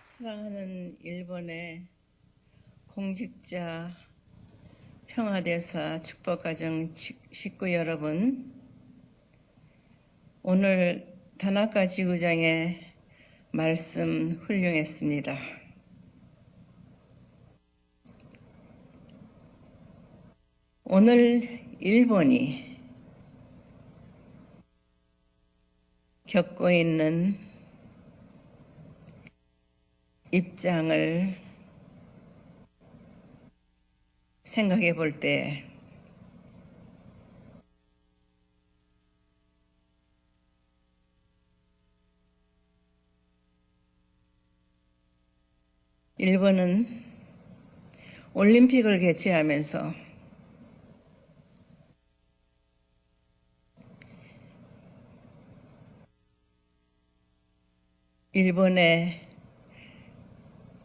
사랑하는 일본의 공직자 평화대사 축복가정 식구 여러분, 오늘 다나카 지구장의 말씀 훌륭했습니다. 오늘 일본이 겪고 있는 입장을 생각해 볼 때 일본은 올림픽을 개최하면서 일본의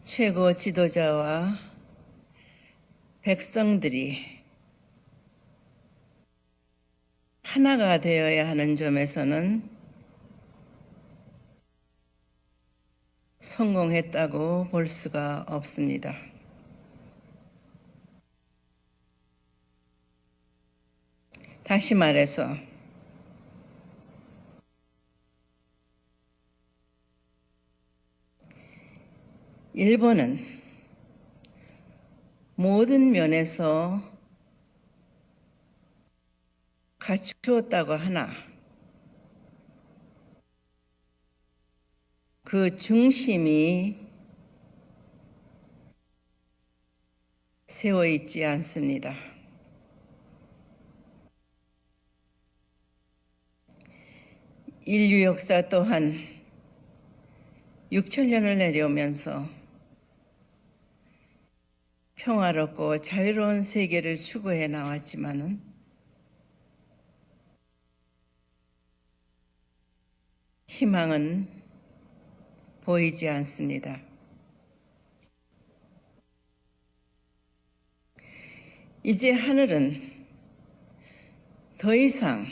최고 지도자와 백성들이 하나가 되어야 하는 점에서는 성공했다고 볼 수가 없습니다. 다시 말해서 일본은 모든 면에서 갖추었다고 하나 그 중심이 세워 있지 않습니다. 인류 역사 또한 6천년을 내려오면서 평화롭고 자유로운 세계를 추구해 나왔지만은 희망은 보이지 않습니다. 이제 하늘은 더 이상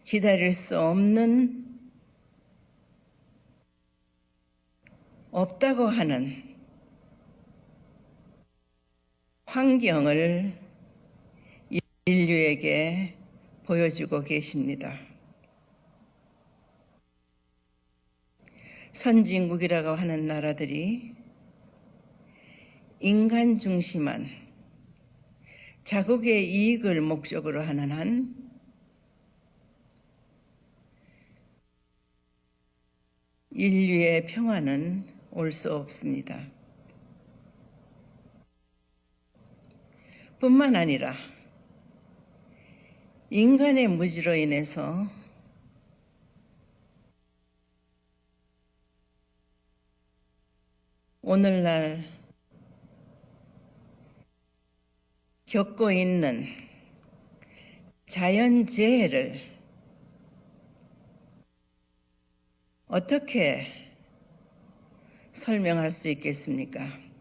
기다릴 수 없다고 하는 환경을 인류에게 보여주고 계십니다. 선진국이라고 하는 나라들이 인간 중심한 자국의 이익을 목적으로 하는 한 인류의 평화는 올 수 없습니다. 뿐만 아니라 인간의 무지로 인해서 오늘날 겪고 있는 자연재해를 어떻게 설명할 수 있겠습니까?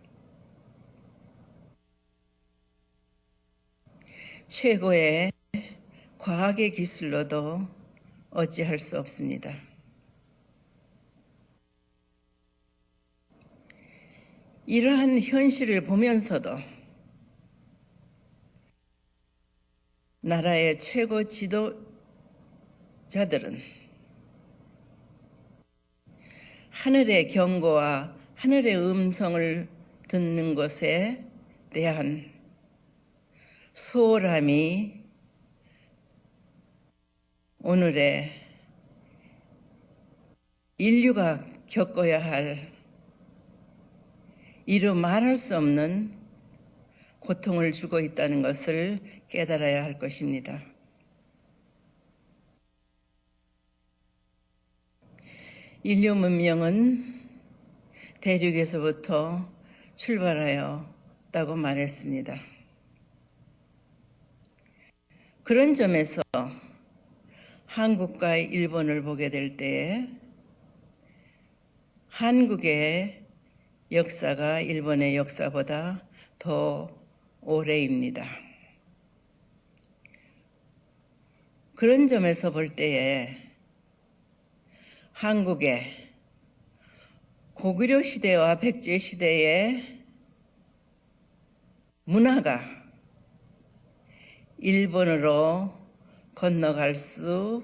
최고의 과학의 기술로도 어찌할 수 없습니다. 이러한 현실을 보면서도 나라의 최고 지도자들은 하늘의 경고와 하늘의 음성을 듣는 것에 대한 소홀함이 오늘의 인류가 겪어야 할 이루 말할 수 없는 고통을 주고 있다는 것을 깨달아야 할 것입니다. 인류 문명은 대륙에서부터 출발하였다고 말했습니다. 그런 점에서 한국과 일본을 보게 될 때에 한국의 역사가 일본의 역사보다 더 오래입니다. 그런 점에서 볼 때에 한국의 고구려 시대와 백제 시대의 문화가 일본으로 건너갈 수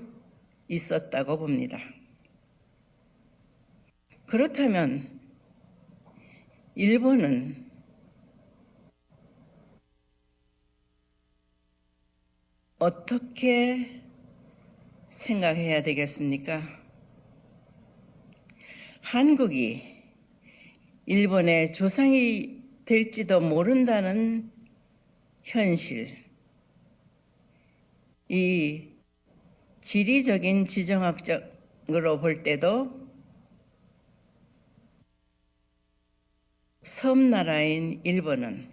있었다고 봅니다. 그렇다면 일본은 어떻게 생각해야 되겠습니까? 한국이 일본의 조상이 될지도 모른다는 현실, 이 지리적인 지정학적으로 볼 때도 섬나라인 일본은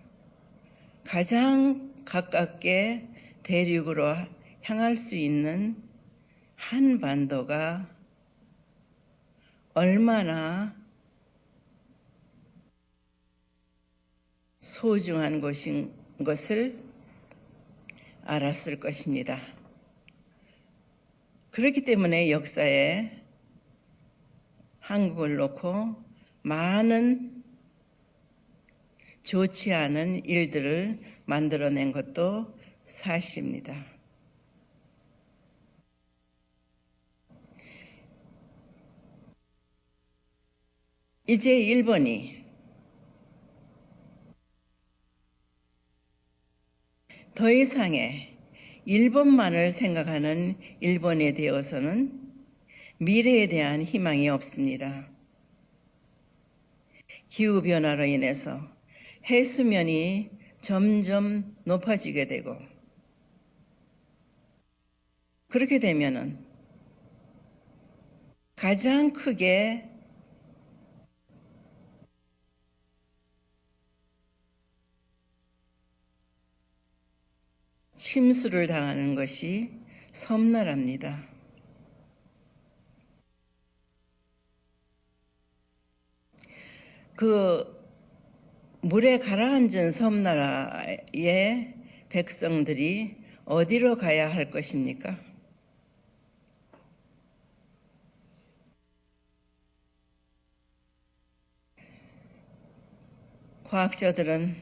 가장 가깝게 대륙으로 향할 수 있는 한반도가 얼마나 소중한 곳인 것을 알았을 것입니다. 그렇기 때문에 역사에 한국을 놓고 많은 좋지 않은 일들을 만들어낸 것도 사실입니다. 이제 일본이 더 이상의 일본만을 생각하는 일본에 되어서는 미래에 대한 희망이 없습니다. 기후변화로 인해서 해수면이 점점 높아지게 되고, 그렇게 되면은 가장 크게 침수를 당하는 것이 섬나라입니다. 그 물에 가라앉은 섬나라의 백성들이 어디로 가야 할 것입니까? 과학자들은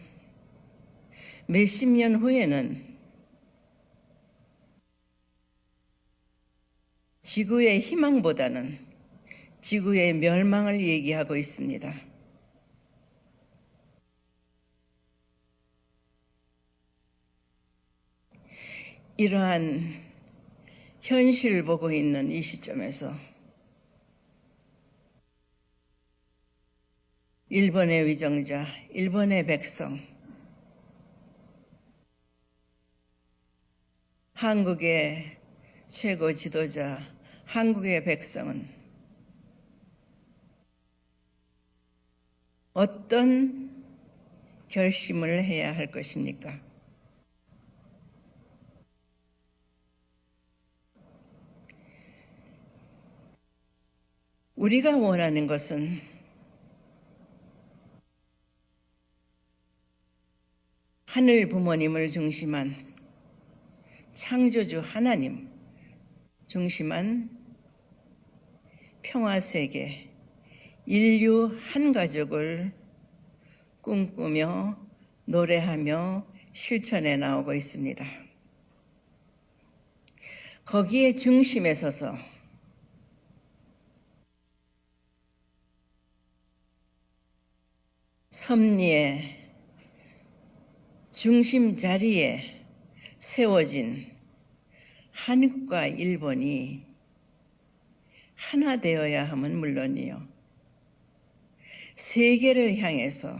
몇십 년 후에는 지구의 희망보다는 지구의 멸망을 얘기하고 있습니다. 이러한 현실을 보고 있는 이 시점에서 일본의 위정자, 일본의 백성, 한국의 최고 지도자, 한국의 백성은 어떤 결심을 해야 할 것입니까? 우리가 원하는 것은 하늘 부모님을 중심한 창조주 하나님 중심한 평화세계, 인류 한 가족을 꿈꾸며 노래하며 실천해 나오고 있습니다. 거기에 중심에 서서 섭리의 중심 자리에 세워진 한국과 일본이 하나 되어야 함은 물론이요, 세계를 향해서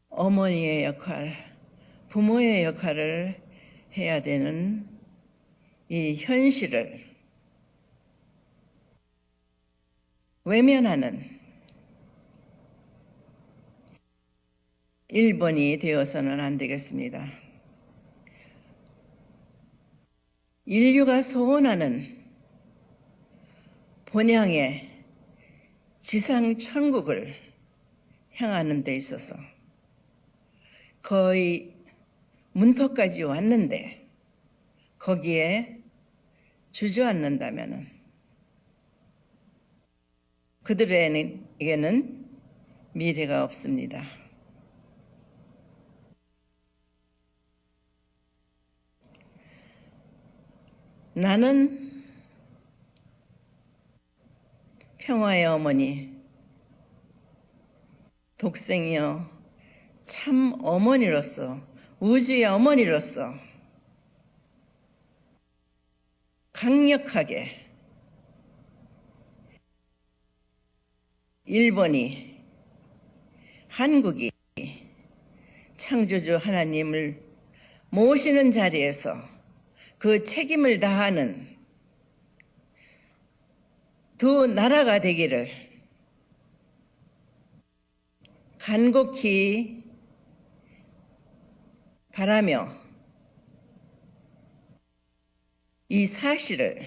어머니의 역할, 부모의 역할을 해야 되는 이 현실을 외면하는 일본이 되어서는 안 되겠습니다. 인류가 소원하는 본향의 지상 천국을 향하는 데 있어서 거의 문턱까지 왔는데 거기에 주저앉는다면은 그들에게는 미래가 없습니다. 나는 평화의 어머니, 독생이여 참 어머니로서, 우주의 어머니로서 강력하게 일본이, 한국이 창조주 하나님을 모시는 자리에서 그 책임을 다하는 두 나라가 되기를 간곡히 바라며 이 사실을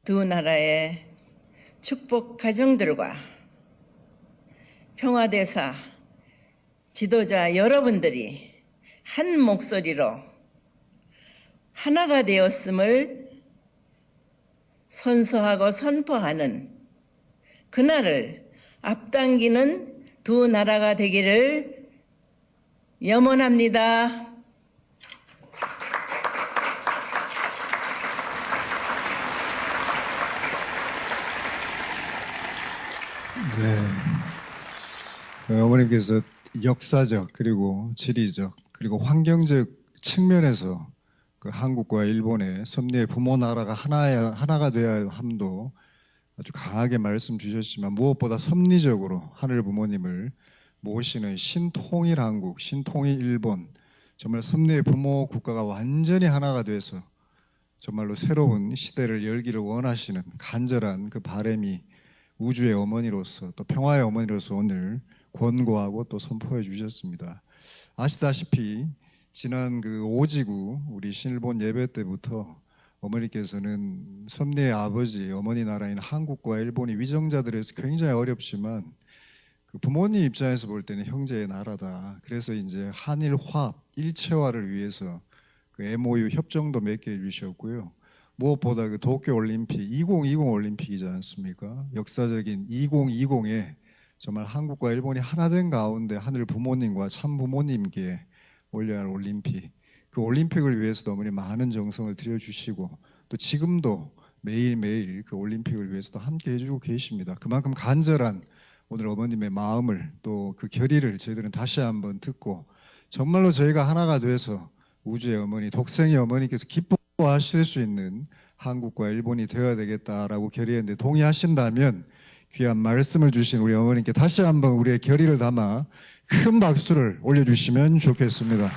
두 나라의 축복 가정들과 평화대사 지도자 여러분들이 한 목소리로 하나가 되었음을 선서하고 선포하는 그날을 앞당기는 두 나라가 되기를 염원합니다. 네. 어머님께서 역사적 그리고 지리적 그리고 환경적 측면에서 그 한국과 일본의 섭리의 부모 나라가 하나가 되어야 함도 아주 강하게 말씀 주셨지만 무엇보다 섭리적으로 하늘 부모님을 모시는 신통일 한국, 신통일 일본, 정말 섭리의 부모 국가가 완전히 하나가 돼서 정말로 새로운 시대를 열기를 원하시는 간절한 그 바람이 우주의 어머니로서 또 평화의 어머니로서 오늘 권고하고 또 선포해 주셨습니다. 아시다시피 지난 그 5지구 우리 신일본 예배 때부터 어머니께서는 섭리의 아버지 어머니 나라인 한국과 일본이 위정자들에서 굉장히 어렵지만 그 부모님 입장에서 볼 때는 형제의 나라다. 그래서 이제 한일 화합 일체화를 위해서 그 MOU 협정도 맺게 해주셨고요. 무엇보다 그 도쿄 올림픽 2020 올림픽이지 않습니까? 역사적인 2020에 정말 한국과 일본이 하나 된 가운데 하늘 부모님과 참 부모님께 올려야 할 올림픽, 그 올림픽을 위해서도 어머니 많은 정성을 들여주시고 또 지금도 매일매일 그 올림픽을 위해서도 함께 해주고 계십니다. 그만큼 간절한 오늘 어머님의 마음을 또 그 결의를 저희들은 다시 한번 듣고 정말로 저희가 하나가 돼서 우주의 어머니, 독생의 어머니께서 기뻐하실 수 있는 한국과 일본이 되어야 되겠다라고 결의했는데 동의하신다면 귀한 말씀을 주신 우리 어머니께 다시 한번 우리의 결의를 담아 큰 박수를 올려주시면 좋겠습니다.